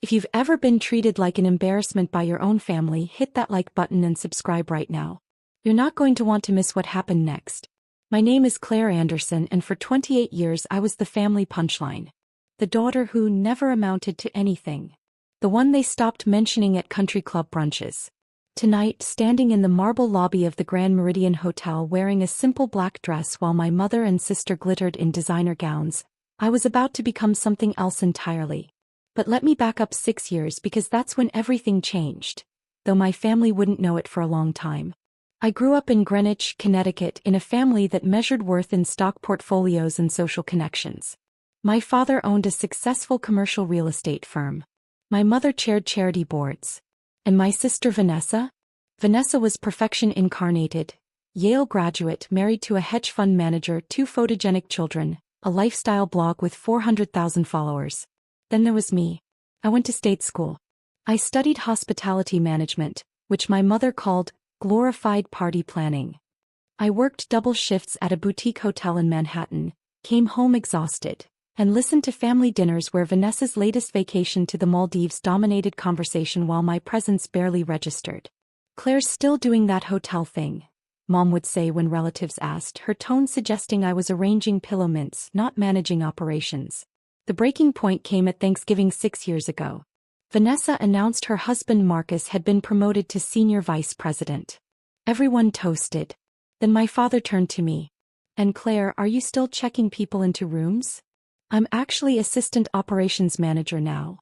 If you've ever been treated like an embarrassment by your own family, hit that like button and subscribe right now. You're not going to want to miss what happened next. My name is Claire Anderson, and for 28 years I was the family punchline. The daughter who never amounted to anything. The one they stopped mentioning at country club brunches. Tonight, standing in the marble lobby of the Grand Meridian Hotel wearing a simple black dress while my mother and sister glittered in designer gowns, I was about to become something else entirely. But let me back up 6 years, because that's when everything changed, though my family wouldn't know it for a long time. I grew up in Greenwich, Connecticut, in a family that measured worth in stock portfolios and social connections. My father owned a successful commercial real estate firm. My mother chaired charity boards. And my sister Vanessa? Vanessa was perfection incarnated. Yale graduate, married to a hedge fund manager, 2 photogenic children, a lifestyle blog with 400,000 followers. Then there was me. I went to state school. I studied hospitality management, which my mother called glorified party planning. I worked double shifts at a boutique hotel in Manhattan, came home exhausted, and listened to family dinners where Vanessa's latest vacation to the Maldives dominated conversation while my presence barely registered. "Claire's still doing that hotel thing," Mom would say when relatives asked, her tone suggesting I was arranging pillow mints, not managing operations. The breaking point came at Thanksgiving 6 years ago. Vanessa announced her husband Marcus had been promoted to senior vice president. Everyone toasted. Then my father turned to me. "And Claire, are you still checking people into rooms?" "I'm actually assistant operations manager now."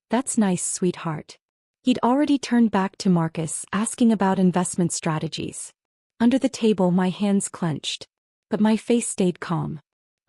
"That's nice, sweetheart." He'd already turned back to Marcus, asking about investment strategies. Under the table, my hands clenched. But my face stayed calm.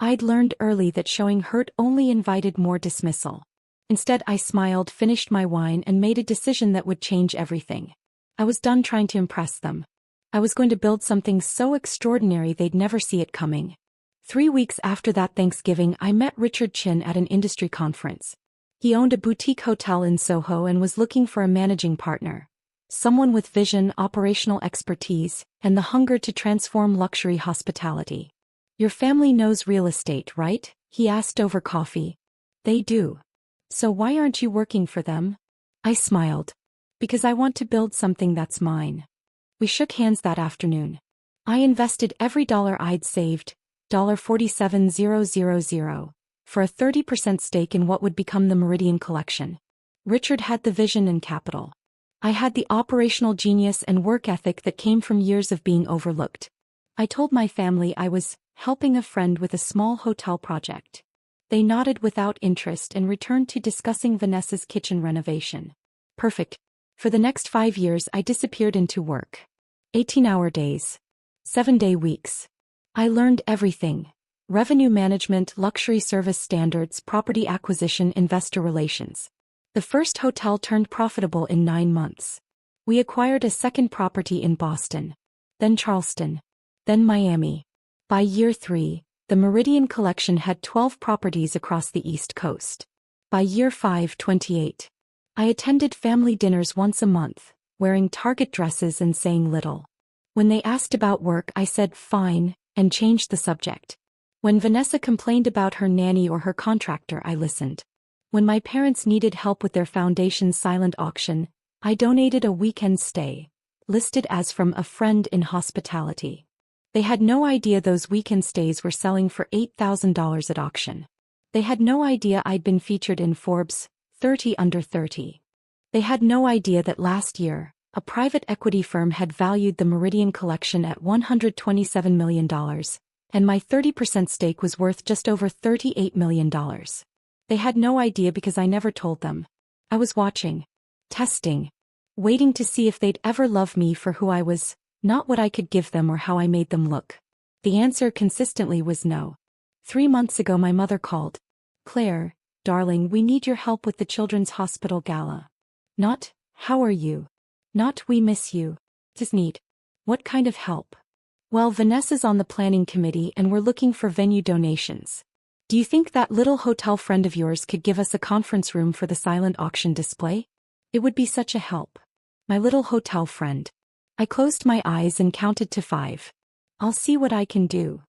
I'd learned early that showing hurt only invited more dismissal. Instead, I smiled, finished my wine, and made a decision that would change everything. I was done trying to impress them. I was going to build something so extraordinary they'd never see it coming. 3 weeks after that Thanksgiving, I met Richard Chin at an industry conference. He owned a boutique hotel in Soho and was looking for a managing partner. Someone with vision, operational expertise, and the hunger to transform luxury hospitality. "Your family knows real estate, right?" he asked over coffee. "They do. So why aren't you working for them?" I smiled. "Because I want to build something that's mine." We shook hands that afternoon. I invested every dollar I'd saved, $47,000, for a 30% stake in what would become the Meridian Collection. Richard had the vision and capital. I had the operational genius and work ethic that came from years of being overlooked. I told my family I was helping a friend with a small hotel project. They nodded without interest and returned to discussing Vanessa's kitchen renovation. Perfect. For the next 5 years I disappeared into work. 18-hour days. 7-day weeks. I learned everything. Revenue management, luxury service standards, property acquisition, investor relations. The first hotel turned profitable in 9 months. We acquired a second property in Boston. Then Charleston. Then Miami. By year 3, the Meridian Collection had 12 properties across the East Coast. By year 5, 28. I attended family dinners once a month, wearing Target dresses and saying little. When they asked about work, I said fine, and changed the subject. When Vanessa complained about her nanny or her contractor, I listened. When my parents needed help with their foundation's silent auction, I donated a weekend stay, listed as from a friend in hospitality. They had no idea those weekend stays were selling for $8,000 at auction. They had no idea I'd been featured in Forbes 30 Under 30. They had no idea that last year, a private equity firm had valued the Meridian Collection at $127 million, and my 30% stake was worth just over $38 million. They had no idea because I never told them. I was watching, testing, waiting to see if they'd ever love me for who I was, not what I could give them or how I made them look. The answer consistently was no. 3 months ago my mother called. "Claire, darling, we need your help with the Children's Hospital Gala." Not, "How are you?" Not, "We miss you." Just need. What kind of help? "Well, Vanessa's on the planning committee and we're looking for venue donations. Do you think that little hotel friend of yours could give us a conference room for the silent auction display? It would be such a help." My little hotel friend. I closed my eyes and counted to 5. "I'll see what I can do."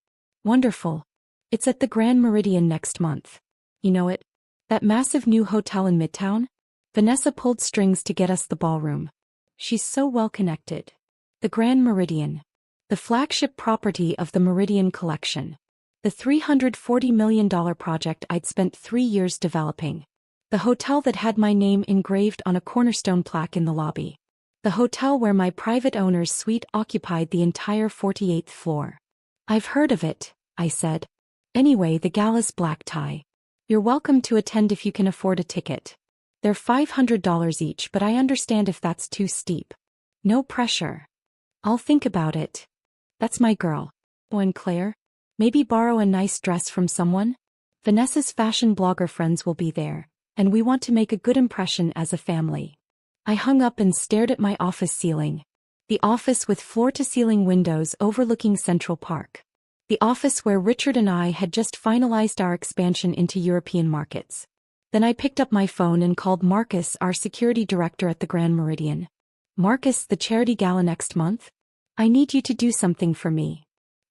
"Wonderful. It's at the Grand Meridian next month. You know it? That massive new hotel in Midtown?" Vanessa pulled strings to get us the ballroom. She's so well connected. The Grand Meridian. The flagship property of the Meridian Collection. The $340 million project I'd spent 3 years developing. The hotel that had my name engraved on a cornerstone plaque in the lobby. The hotel where my private owner's suite occupied the entire 48th floor. I've heard of it, I said. Anyway, the gala's black tie. You're welcome to attend if you can afford a ticket. They're $500 each, but I understand if that's too steep. No pressure. I'll think about it. That's my girl. Oh, and Claire? Maybe borrow a nice dress from someone? Vanessa's fashion blogger friends will be there, and we want to make a good impression as a family. I hung up and stared at my office ceiling. The office with floor-to-ceiling windows overlooking Central Park. The office where Richard and I had just finalized our expansion into European markets. Then I picked up my phone and called Marcus, our security director at the Grand Meridian. Marcus, the charity gala next month? I need you to do something for me.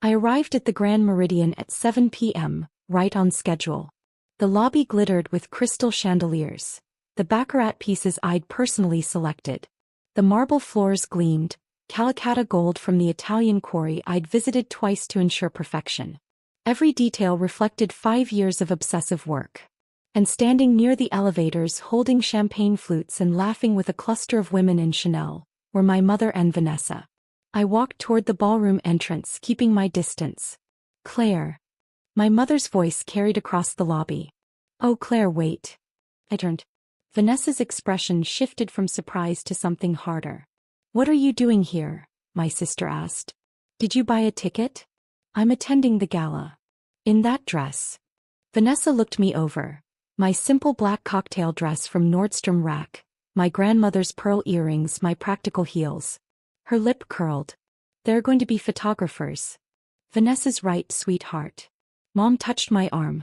I arrived at the Grand Meridian at 7 p.m., right on schedule. The lobby glittered with crystal chandeliers, the baccarat pieces I'd personally selected. The marble floors gleamed, Calacatta gold from the Italian quarry I'd visited twice to ensure perfection. Every detail reflected 5 years of obsessive work. And standing near the elevators holding champagne flutes and laughing with a cluster of women in Chanel, were my mother and Vanessa. I walked toward the ballroom entrance, keeping my distance. Claire. My mother's voice carried across the lobby. Oh, Claire, wait. I turned. Vanessa's expression shifted from surprise to something harder. What are you doing here? My sister asked. Did you buy a ticket? I'm attending the gala. In that dress. Vanessa looked me over. My simple black cocktail dress from Nordstrom Rack, my grandmother's pearl earrings, my practical heels. Her lip curled. There are going to be photographers. Vanessa's right, sweetheart. Mom touched my arm.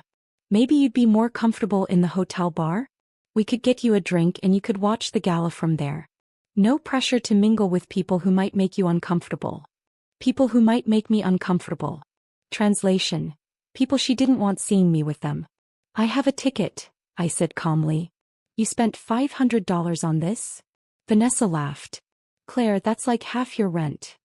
Maybe you'd be more comfortable in the hotel bar? We could get you a drink and you could watch the gala from there. No pressure to mingle with people who might make you uncomfortable. People who might make me uncomfortable. Translation. People she didn't want seeing me with them. I have a ticket, I said calmly. You spent $500 on this? Vanessa laughed. Claire, that's like half your rent.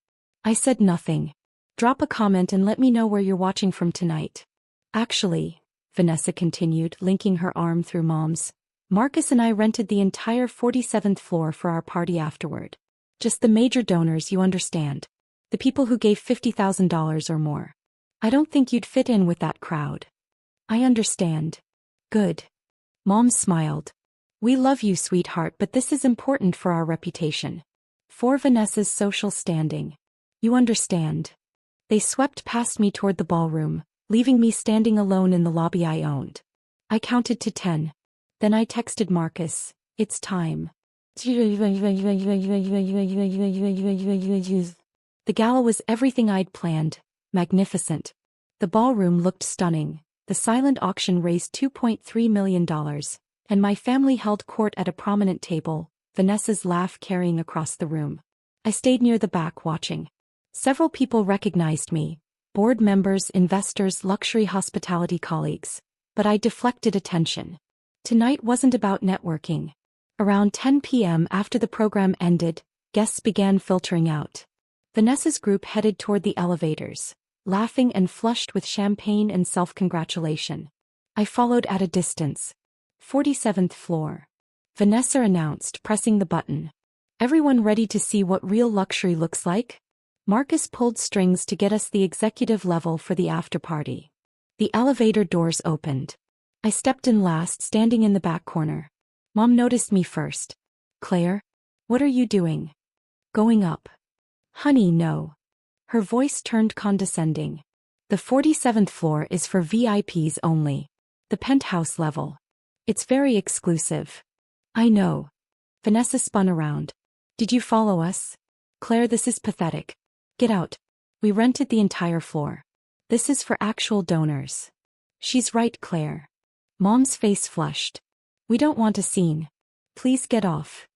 I said nothing. Drop a comment and let me know where you're watching from tonight. Actually, Vanessa continued, linking her arm through Mom's, Marcus and I rented the entire 47th floor for our party afterward. Just the major donors, you understand. The people who gave $50,000 or more. I don't think you'd fit in with that crowd. I understand. Good. Mom smiled. We love you, sweetheart, but this is important for our reputation. For Vanessa's social standing. You understand. They swept past me toward the ballroom, leaving me standing alone in the lobby I owned. I counted to 10. Then I texted Marcus, it's time. The gala was everything I'd planned, magnificent. The ballroom looked stunning. The silent auction raised $2.3 million, and my family held court at a prominent table, Vanessa's laugh carrying across the room. I stayed near the back watching. Several people recognized me, board members, investors, luxury hospitality colleagues, but I deflected attention. Tonight wasn't about networking. Around 10 p.m. after the program ended, guests began filtering out. Vanessa's group headed toward the elevators, laughing and flushed with champagne and self-congratulation. I followed at a distance. 47th floor. Vanessa announced, pressing the button. Everyone ready to see what real luxury looks like? Marcus pulled strings to get us the executive level for the after-party. The elevator doors opened. I stepped in last, standing in the back corner. Mom noticed me first. Claire? What are you doing? Going up. Honey, no. Her voice turned condescending. The 47th floor is for VIPs only. The penthouse level. It's very exclusive. I know. Vanessa spun around. Did you follow us? Claire, this is pathetic. Get out. We rented the entire floor. This is for actual donors. She's right, Claire. Mom's face flushed. We don't want a scene. Please get off.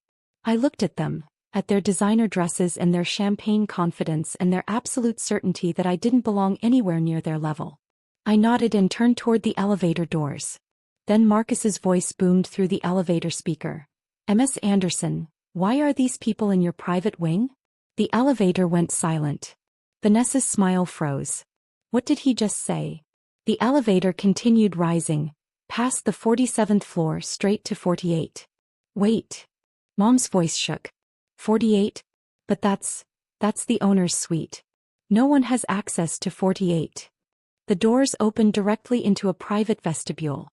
I looked at them, at their designer dresses and their champagne confidence and their absolute certainty that I didn't belong anywhere near their level. I nodded and turned toward the elevator doors. Then Marcus's voice boomed through the elevator speaker. Ms. Anderson, why are these people in your private wing? The elevator went silent. Vanessa's smile froze. What did he just say? The elevator continued rising, past the 47th floor straight to 48. Wait. Mom's voice shook. 48? But that's the owner's suite. No one has access to 48. The doors opened directly into a private vestibule.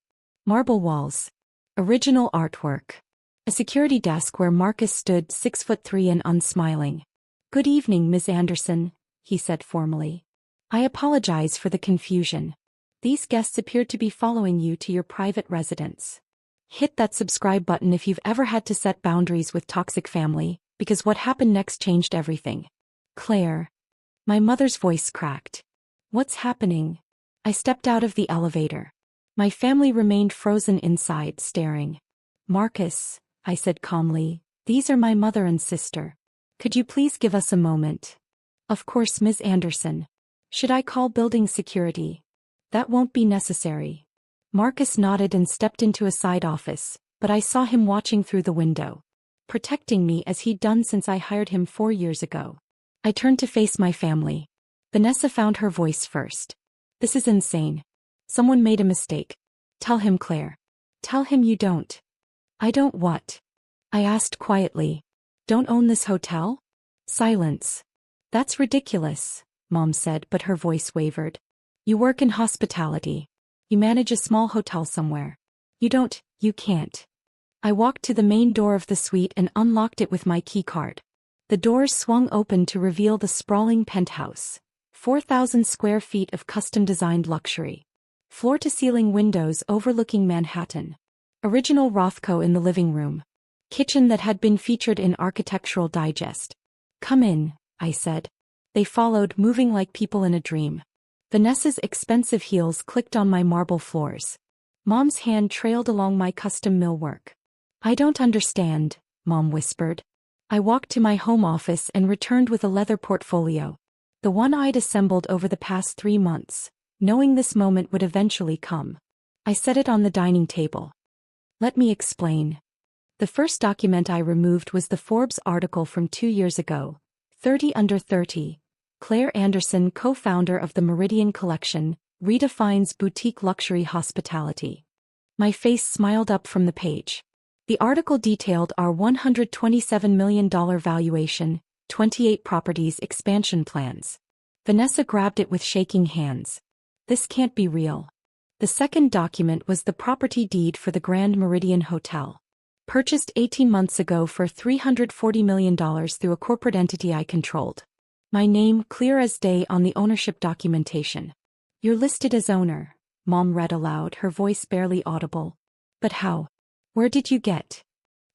Marble walls. Original artwork. A security desk where Marcus stood 6'3" and unsmiling. Good evening, Ms. Anderson, he said formally. I apologize for the confusion. These guests appeared to be following you to your private residence. Hit that subscribe button if you've ever had to set boundaries with toxic family, because what happened next changed everything. Claire. My mother's voice cracked. What's happening? I stepped out of the elevator. My family remained frozen inside, staring. Marcus, I said calmly, these are my mother and sister. Could you please give us a moment? Of course, Ms. Anderson. Should I call building security? That won't be necessary. Marcus nodded and stepped into a side office, but I saw him watching through the window, protecting me as he'd done since I hired him 4 years ago. I turned to face my family. Vanessa found her voice first. This is insane. Someone made a mistake. Tell him, Claire. Tell him you don't. I don't what? I asked quietly. Don't own this hotel? Silence. That's ridiculous, Mom said, but her voice wavered. You work in hospitality. You manage a small hotel somewhere. You can't. I walked to the main door of the suite and unlocked it with my keycard. The doors swung open to reveal the sprawling penthouse. 4,000 square feet of custom-designed luxury. Floor-to-ceiling windows overlooking Manhattan. Original Rothko in the living room. Kitchen that had been featured in Architectural Digest. Come in, I said. They followed, moving like people in a dream. Vanessa's expensive heels clicked on my marble floors. Mom's hand trailed along my custom millwork. I don't understand, Mom whispered. I walked to my home office and returned with a leather portfolio. The one I'd assembled over the past 3 months, knowing this moment would eventually come. I set it on the dining table. Let me explain. The first document I removed was the Forbes article from 2 years ago, 30 Under 30. Claire Anderson, co-founder of the Meridian Collection, redefines boutique luxury hospitality. My face smiled up from the page. The article detailed our $127 million valuation, 28 properties expansion plans. Vanessa grabbed it with shaking hands. This can't be real. The second document was the property deed for the Grand Meridian Hotel. Purchased 18 months ago for $340 million through a corporate entity I controlled. My name clear as day on the ownership documentation. You're listed as owner, Mom read aloud, her voice barely audible. But how? Where did you get?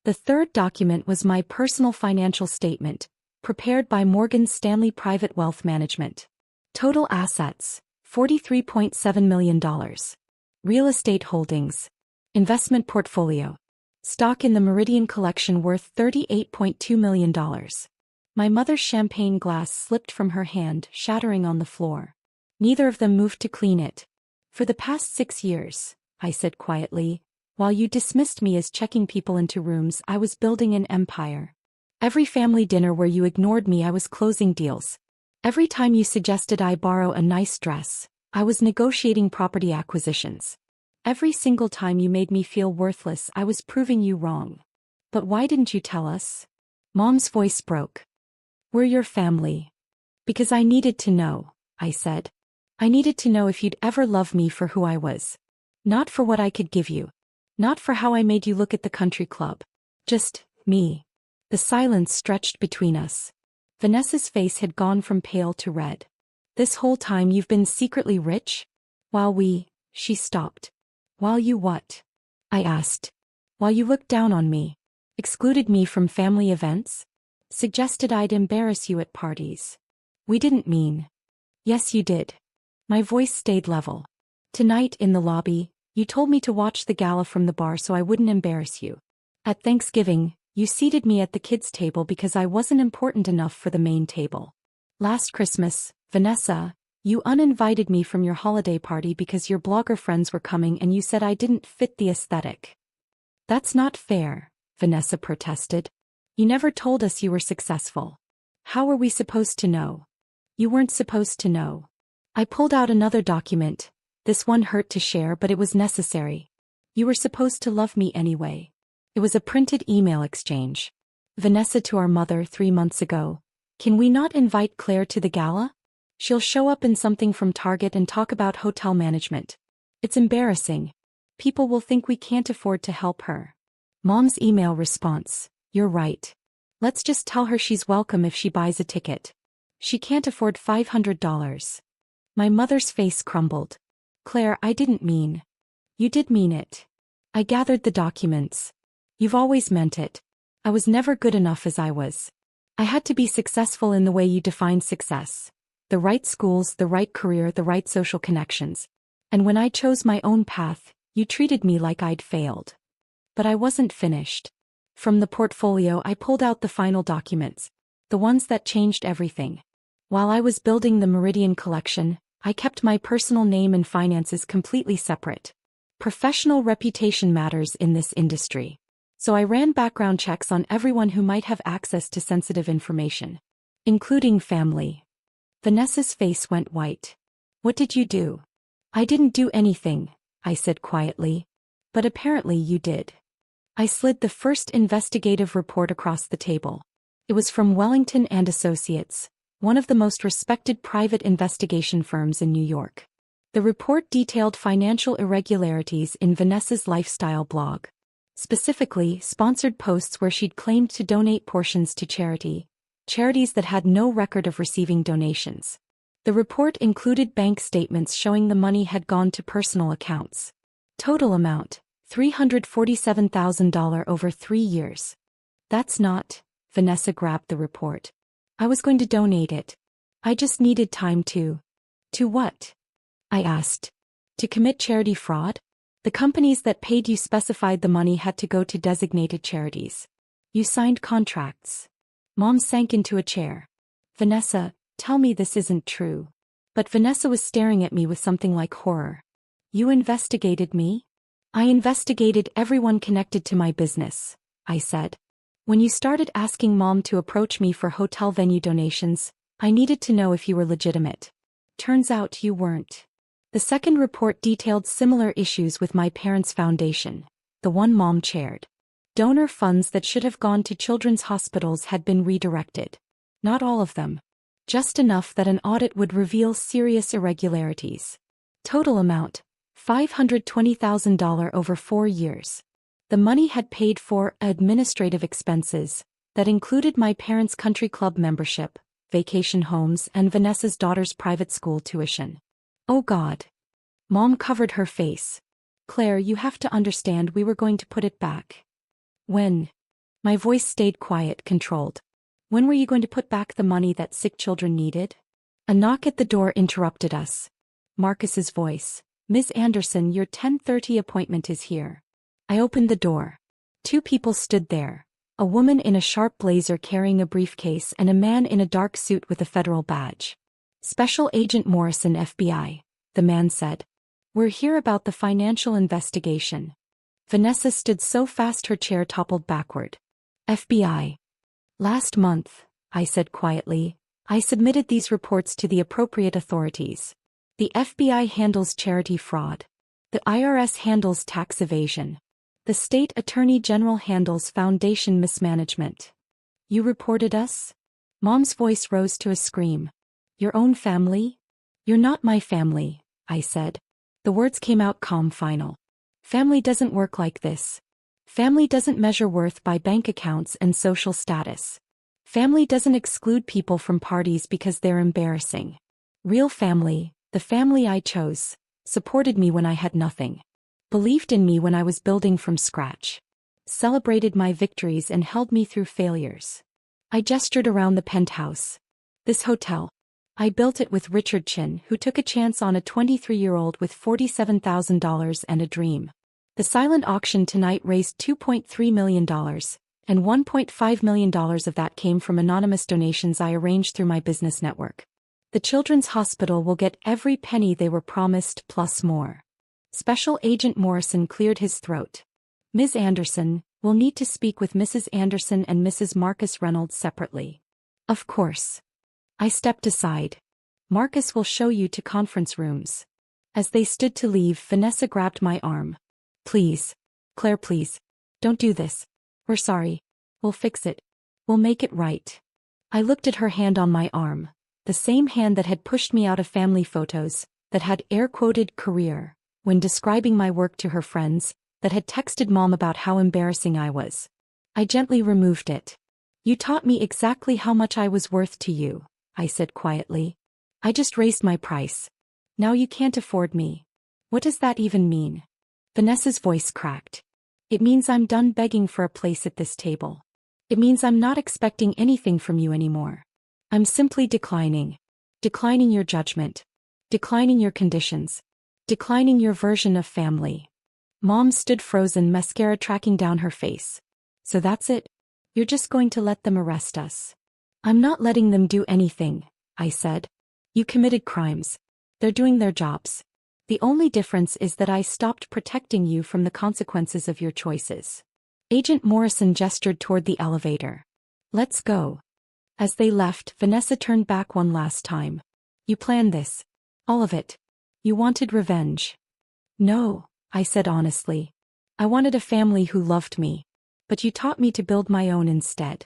The third document was my personal financial statement, prepared by Morgan Stanley Private Wealth Management. Total assets, $43.7 million. Real estate holdings. Investment portfolio. Stock in the Meridian Collection worth $38.2 million. My mother's champagne glass slipped from her hand, shattering on the floor. Neither of them moved to clean it. For the past 6 years, I said quietly, while you dismissed me as checking people into rooms, I was building an empire. Every family dinner where you ignored me, I was closing deals. Every time you suggested I borrow a nice dress, I was negotiating property acquisitions. Every single time you made me feel worthless, I was proving you wrong. But why didn't you tell us? Mom's voice broke. We're your family. Because I needed to know, I said. I needed to know if you'd ever love me for who I was. Not for what I could give you. Not for how I made you look at the country club. Just me. The silence stretched between us. Vanessa's face had gone from pale to red. This whole time you've been secretly rich? She stopped. While you what? I asked. While you looked down on me. Excluded me from family events? Suggested I'd embarrass you at parties. We didn't mean. Yes, you did. My voice stayed level. Tonight in the lobby, you told me to watch the gala from the bar so I wouldn't embarrass you. At Thanksgiving, you seated me at the kids' table because I wasn't important enough for the main table. Last Christmas, Vanessa, you uninvited me from your holiday party because your blogger friends were coming and you said I didn't fit the aesthetic. That's not fair, Vanessa protested. You never told us you were successful. How were we supposed to know? You weren't supposed to know. I pulled out another document. This one hurt to share, but it was necessary. You were supposed to love me anyway. It was a printed email exchange. Vanessa to our mother 3 months ago. Can we not invite Claire to the gala? She'll show up in something from Target and talk about hotel management. It's embarrassing. People will think we can't afford to help her. Mom's email response. You're right. Let's just tell her she's welcome if she buys a ticket. She can't afford $500. My mother's face crumbled. Claire, I didn't mean. You did mean it. I gathered the documents. You've always meant it. I was never good enough as I was. I had to be successful in the way you define success. The right schools, the right career, the right social connections. And when I chose my own path, you treated me like I'd failed. But I wasn't finished. From the portfolio I pulled out the final documents. The ones that changed everything. While I was building the Meridian collection, I kept my personal name and finances completely separate. Professional reputation matters in this industry. So I ran background checks on everyone who might have access to sensitive information. Including family. Vanessa's face went white. What did you do? I didn't do anything, I said quietly. But apparently you did. I slid the first investigative report across the table. It was from Wellington and Associates, one of the most respected private investigation firms in New York. The report detailed financial irregularities in Vanessa's lifestyle blog. Specifically, sponsored posts where she'd claimed to donate portions to charities that had no record of receiving donations. The report included bank statements showing the money had gone to personal accounts. Total amount, $347,000 over 3 years. That's not. Vanessa grabbed the report. I was going to donate it. I just needed time to. To what? I asked. To commit charity fraud? The companies that paid you specified the money had to go to designated charities. You signed contracts. Mom sank into a chair. Vanessa, tell me this isn't true. But Vanessa was staring at me with something like horror. You investigated me? I investigated everyone connected to my business, I said. When you started asking Mom to approach me for hotel venue donations, I needed to know if you were legitimate. Turns out you weren't. The second report detailed similar issues with my parents' foundation, the one Mom chaired. Donor funds that should have gone to children's hospitals had been redirected. Not all of them. Just enough that an audit would reveal serious irregularities. Total amount, $520,000 over 4 years. The money had paid for administrative expenses that included my parents' country club membership, vacation homes, and Vanessa's daughter's private school tuition. Oh God. Mom covered her face. Claire, you have to understand we were going to put it back. When? My voice stayed quiet, controlled. When were you going to put back the money that sick children needed? A knock at the door interrupted us. Marcus's voice. Ms. Anderson, your 10:30 appointment is here. I opened the door. 2 people stood there. A woman in a sharp blazer carrying a briefcase and a man in a dark suit with a federal badge. Special Agent Morrison, FBI, the man said. We're here about the financial investigation. Vanessa stood so fast her chair toppled backward. FBI. Last month, I said quietly, I submitted these reports to the appropriate authorities. The FBI handles charity fraud. The IRS handles tax evasion. The state attorney general handles foundation mismanagement. You reported us? Mom's voice rose to a scream. Your own family? You're not my family, I said. The words came out calm, final. Family doesn't work like this. Family doesn't measure worth by bank accounts and social status. Family doesn't exclude people from parties because they're embarrassing. Real family, the family I chose, supported me when I had nothing. Believed in me when I was building from scratch. Celebrated my victories and held me through failures. I gestured around the penthouse. This hotel. I built it with Richard Chin, who took a chance on a 23-year-old with $47,000 and a dream. The silent auction tonight raised $2.3 million, and $1.5 million of that came from anonymous donations I arranged through my business network. The Children's Hospital will get every penny they were promised plus more. Special Agent Morrison cleared his throat. Ms. Anderson, We'll need to speak with Mrs. Anderson and Mrs. Marcus Reynolds separately. Of course. I stepped aside. Marcus will show you to conference rooms. As they stood to leave, Vanessa grabbed my arm. Please. Claire, please. Don't do this. We're sorry. We'll fix it. We'll make it right. I looked at her hand on my arm, the same hand that had pushed me out of family photos, that had air-quoted career when describing my work to her friends, that had texted Mom about how embarrassing I was. I gently removed it. You taught me exactly how much I was worth to you, I said quietly. I just raised my price. Now you can't afford me. What does that even mean? Vanessa's voice cracked. It means I'm done begging for a place at this table. It means I'm not expecting anything from you anymore. I'm simply declining. Declining your judgment. Declining your conditions. Declining your version of family. Mom stood frozen, mascara tracking down her face. So that's it? You're just going to let them arrest us? I'm not letting them do anything, I said. You committed crimes. They're doing their jobs. The only difference is that I stopped protecting you from the consequences of your choices. Agent Morrison gestured toward the elevator. Let's go. As they left, Vanessa turned back one last time. You planned this. All of it. You wanted revenge. No, I said honestly. I wanted a family who loved me. But you taught me to build my own instead.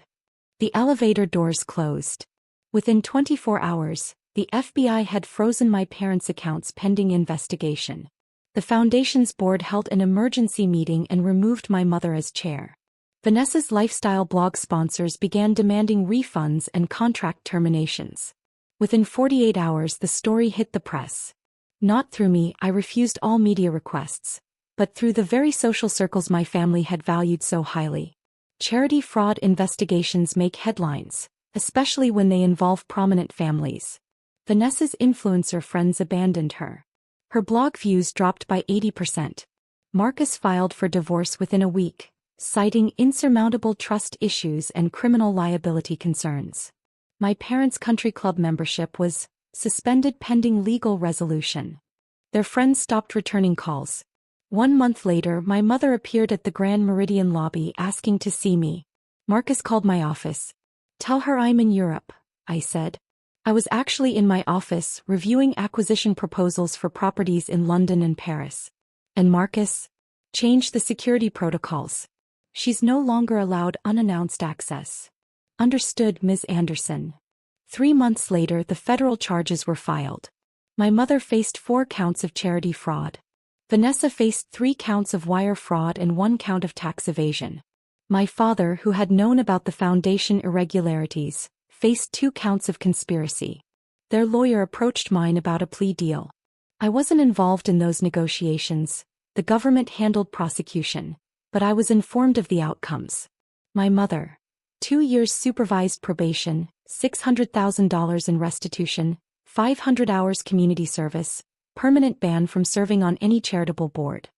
The elevator doors closed. Within 24 hours, the FBI had frozen my parents' accounts pending investigation. The foundation's board held an emergency meeting and removed my mother as chair. Vanessa's lifestyle blog sponsors began demanding refunds and contract terminations. Within 48 hours, the story hit the press. Not through me, I refused all media requests, but through the very social circles my family had valued so highly. Charity fraud investigations make headlines, especially when they involve prominent families. Vanessa's influencer friends abandoned her. Her blog views dropped by 80%. Marcus filed for divorce within a week, citing insurmountable trust issues and criminal liability concerns. My parents' country club membership was suspended pending legal resolution. Their friends stopped returning calls. 1 month later, my mother appeared at the Grand Meridian lobby asking to see me. Marcus called my office. Tell her I'm in Europe, I said. I was actually in my office, reviewing acquisition proposals for properties in London and Paris. And Marcus? Changed the security protocols. She's no longer allowed unannounced access. Understood, Ms. Anderson. 3 months later, the federal charges were filed. My mother faced 4 counts of charity fraud. Vanessa faced 3 counts of wire fraud and 1 count of tax evasion. My father, who had known about the foundation irregularities, faced 2 counts of conspiracy. Their lawyer approached mine about a plea deal. I wasn't involved in those negotiations. The government handled prosecution, but I was informed of the outcomes. My mother. 2 years supervised probation, $600,000 in restitution, 500 hours community service, permanent ban from serving on any charitable board.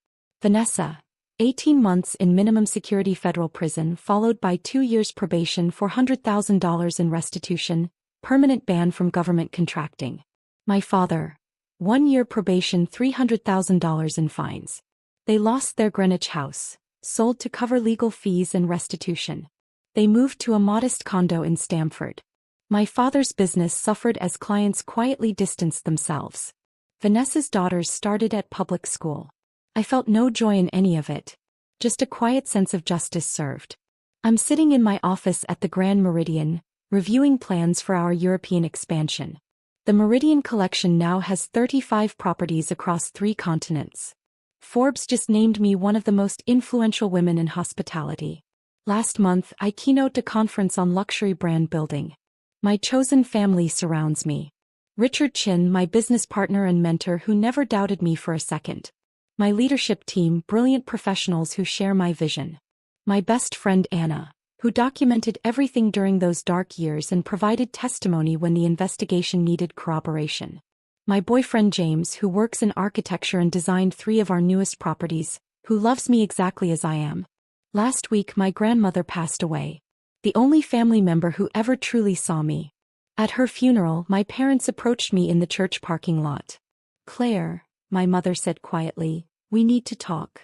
Vanessa. 18 months in minimum security federal prison followed by 2 years probation, $400,000 in restitution, permanent ban from government contracting. My father. 1 year probation, $300,000 in fines. They lost their Greenwich house, sold to cover legal fees and restitution. They moved to a modest condo in Stamford. My father's business suffered as clients quietly distanced themselves. Vanessa's daughters started at public school. I felt no joy in any of it. Just a quiet sense of justice served. I'm sitting in my office at the Grand Meridian, reviewing plans for our European expansion. The Meridian Collection now has 35 properties across 3 continents. Forbes just named me one of the most influential women in hospitality. Last month, I keynoted a conference on luxury brand building. My chosen family surrounds me. Richard Chin, my business partner and mentor who never doubted me for a second. My leadership team, brilliant professionals who share my vision. My best friend Anna, who documented everything during those dark years and provided testimony when the investigation needed corroboration. My boyfriend James, who works in architecture and designed 3 of our newest properties, who loves me exactly as I am. Last week my grandmother passed away. The only family member who ever truly saw me. At her funeral, my parents approached me in the church parking lot. Claire, my mother said quietly, we need to talk.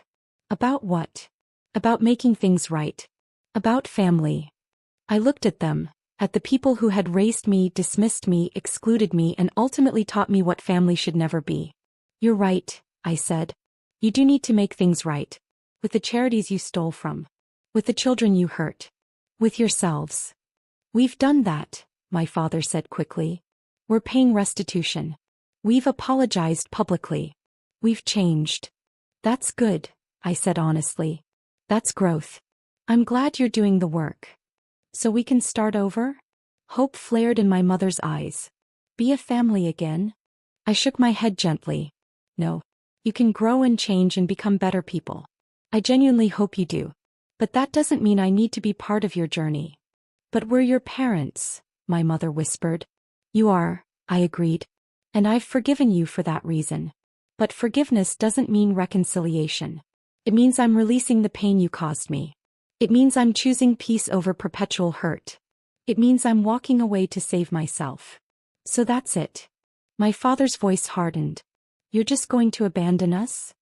About what? About making things right. About family. I looked at them, at the people who had raised me, dismissed me, excluded me, and ultimately taught me what family should never be. You're right, I said. You do need to make things right. With the charities you stole from. With the children you hurt. With yourselves. We've done that, my father said quickly. We're paying restitution. We've apologized publicly. We've changed. That's good, I said honestly. That's growth. I'm glad you're doing the work. So we can start over? Hope flared in my mother's eyes. Be a family again? I shook my head gently. No. You can grow and change and become better people. I genuinely hope you do. But that doesn't mean I need to be part of your journey. But we're your parents, my mother whispered. You are, I agreed. And I've forgiven you for that reason. But forgiveness doesn't mean reconciliation. It means I'm releasing the pain you caused me. It means I'm choosing peace over perpetual hurt. It means I'm walking away to save myself. So that's it. My father's voice hardened. You're just going to abandon us?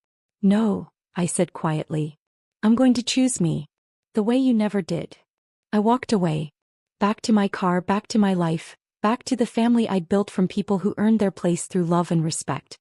No, I said quietly. I'm going to choose me. The way you never did. I walked away. Back to my car, back to my life, back to the family I'd built from people who earned their place through love and respect.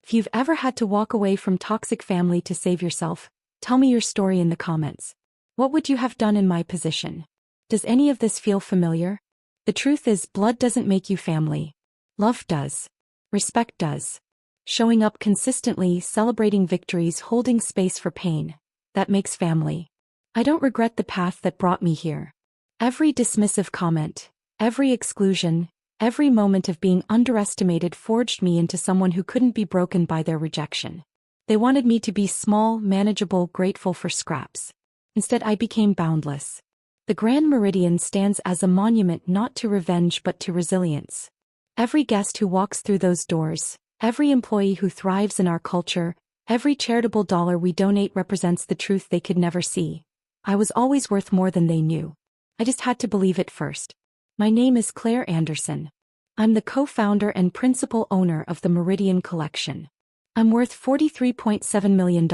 If you've ever had to walk away from toxic family to save yourself, tell me your story in the comments. What would you have done in my position? Does any of this feel familiar? The truth is, blood doesn't make you family. Love does. Respect does. Showing up consistently, celebrating victories, holding space for pain. That makes family. I don't regret the path that brought me here. Every dismissive comment, every exclusion, every moment of being underestimated forged me into someone who couldn't be broken by their rejection. They wanted me to be small, manageable, grateful for scraps. Instead, I became boundless. The Grand Meridian stands as a monument not to revenge but to resilience. Every guest who walks through those doors, every employee who thrives in our culture, every charitable dollar we donate represents the truth they could never see. I was always worth more than they knew. I just had to believe it first. My name is Claire Anderson. I'm the co-founder and principal owner of the Meridian Collection. I'm worth $43.7 million.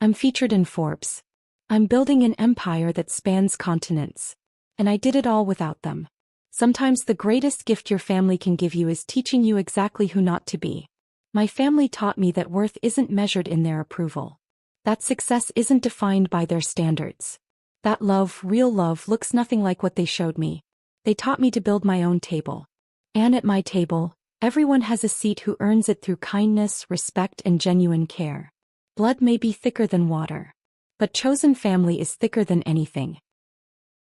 I'm featured in Forbes. I'm building an empire that spans continents. And I did it all without them. Sometimes the greatest gift your family can give you is teaching you exactly who not to be. My family taught me that worth isn't measured in their approval. That success isn't defined by their standards. That love, real love, looks nothing like what they showed me. They taught me to build my own table. And at my table, everyone has a seat who earns it through kindness, respect, and genuine care. Blood may be thicker than water. But chosen family is thicker than anything.